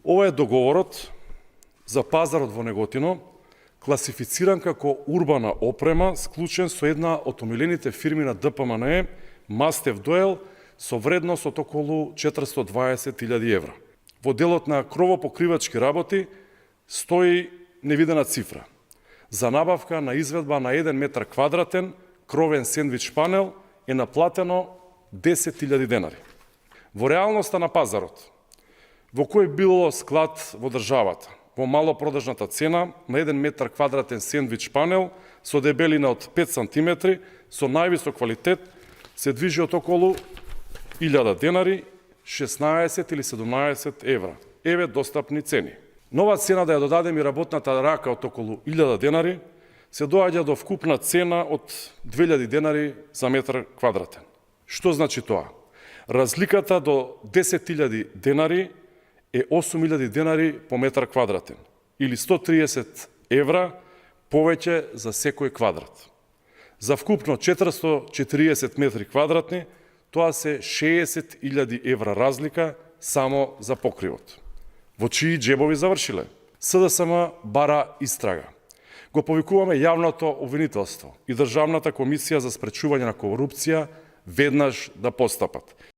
Ова е договорот за пазарот во Неготино, класифициран како урбана опрема, склучен со една од омилените фирми на ДПМНЕ, Мастев Доел, со вредност од околу 420.000 евра. Во делот на кровопокривачки работи стои невидена цифра. За набавка на изведба на 1 метар квадратен кровен сендвич панел е наплатено 10.000 денари. Во реалноста на пазарот, во кој било склад во државата, во малопродажната цена на 1 метар квадратен сендвич панел со дебелина од 5 см со највисок квалитет се движи од околу 1000 денари, 16 или 17 евра. Еве достапни цени. Нова цена да ја додадем и работната рака од околу 1000 денари, се доаѓа до вкупна цена од 2000 денари за метар квадратен. Што значи тоа? Разликата до 10.000 денари е 8.000 денари по метар квадратен, или 130 евра повеќе за секој квадрат. За вкупно 440 метри квадратни, тоа се 60.000 евра разлика само за покривот. Во чии джебови завршиле? СДСМ бара истрага. Го повикуваме јавното обвинителство и Државната комисија за спречување на корупција веднаш да постапат.